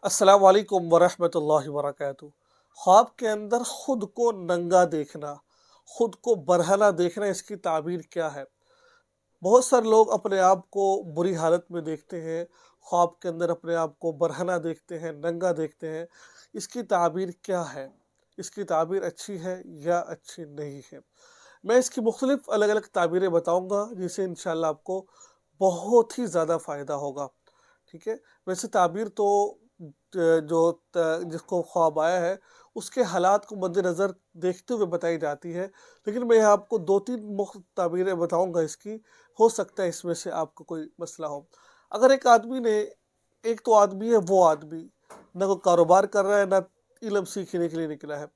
अस्सलाम वालेकुम वरहमतुल्लाहि वबरकातुहू। ख्वाब के अंदर खुद को नंगा देखना, खुद को बरहना देखना, इसकी ताबीर क्या है? बहुत सारे लोग अपने आप को बुरी हालत में देखते हैं, ख्वाब के अंदर अपने आप को बरहना देखते हैं, नंगा देखते हैं। इसकी ताबीर क्या है? इसकी ताबीर अच्छी है या अच्छी नहीं है? मैं इसकी मुख्तलिफ अलग अलग ताबीरें बताऊँगा, जिससे इंशाअल्लाह आपको बहुत ही ज़्यादा फ़ायदा होगा। ठीक है? वैसे ताबीर तो जो जिसको ख्वाब आया है, उसके हालात को मद्देनज़र देखते हुए बताई जाती है। लेकिन मैं यहाँ आपको 2-3 मुख्त ताबीरें बताऊँगा इसकी, हो सकता है इसमें से आपको कोई मसला हो। अगर एक तो आदमी है, वो आदमी ना कोई कारोबार कर रहा है, ना इल्म सीखने के लिए निकला है।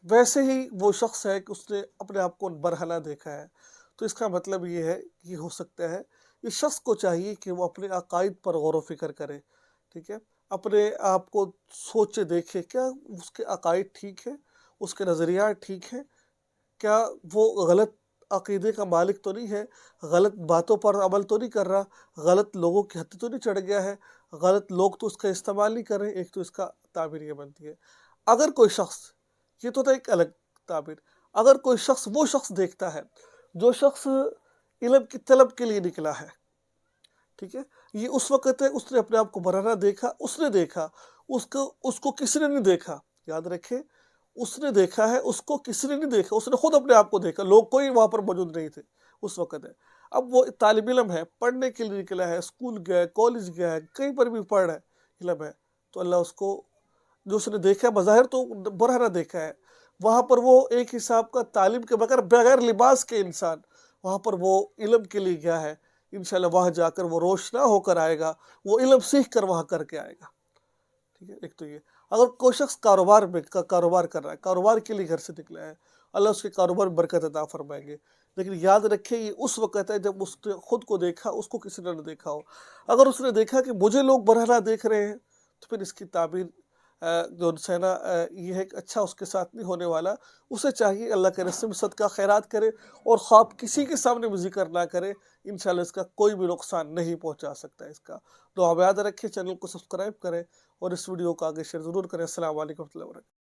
वैसे ही वो शख्स है कि उसने अपने आप को बरहना देखा है। तो इसका मतलब ये है कि हो सकता है इस शख्स को चाहिए कि वो अपने अकाइद पर गौर व फ़िक्र करे। ठीक है? अपने आप को सोचे देखे, क्या उसके अकाइद ठीक है? उसके नज़रियात ठीक हैं? क्या वो गलत अक़ीदे का मालिक तो नहीं है? गलत बातों पर अमल तो नहीं कर रहा? गलत लोगों की हद तो नहीं चढ़ गया है? गलत लोग तो उसका इस्तेमाल नहीं कर रहे? एक तो इसका ताबीर ये बनती है। अगर कोई शख्स, ये तो था एक अलग ताबीर। अगर कोई शख्स वो शख्स देखता है, जो शख्स इल्म की तलब के लिए निकला है, ठीक है? ये उस वक़्त है, उसने अपने आप को बरहना देखा, उसने देखा, उसको उसको किसी ने नहीं देखा। याद रखें, उसने देखा है, उसको किसी ने नहीं देखा, उसने खुद अपने आप को देखा, लोग कोई वहाँ पर मौजूद नहीं थे, उस वक़्त है। अब वो तालिब इल्म है, पढ़ने के लिए निकला है, स्कूल गया है, कॉलेज गया है, कहीं पर भी पढ़ रहा है, इल्म है, तो अल्लाह उसको, जो उसने देखा है बज़ाहिर तो बरहना देखा है, वहाँ पर वो एक हिसाब का तालीम के बगैर बगैर लिबास के इंसान, वहाँ पर वो इल्म के लिए गया है। इंशाअल्लाह वहाँ जाकर वो रोशना होकर आएगा, वो इल्म सीख कर वहाँ करके आएगा। ठीक है? एक तो ये। अगर कोई शख्स कारोबार कर रहा है, कारोबार के लिए घर से निकला है, अल्लाह उसके कारोबार में बरकत अता फरमाएँगे। लेकिन याद रखें, ये उस वक़्त है जब उसने खुद को देखा, उसको किसी ने ना देखा हो। अगर उसने देखा कि मुझे लोग बरहना देख रहे हैं, तो फिर इसकी ताबीर जो है ना, ये है कि अच्छा उसके साथ नहीं होने वाला। उसे चाहिए अल्लाह के रास्ते में सदका खैरात करे और ख्वाब किसी के सामने भी ज़िक्र ना करे। इंशाअल्लाह इसका कोई भी नुकसान नहीं पहुँचा सकता है इसका। तो आप याद रखें, चैनल को सब्सक्राइब करें और इस वीडियो को आगे शेयर ज़रूर करें। अस्सलाम वालेकुम रहमतुल्लाहि व बरकातहू।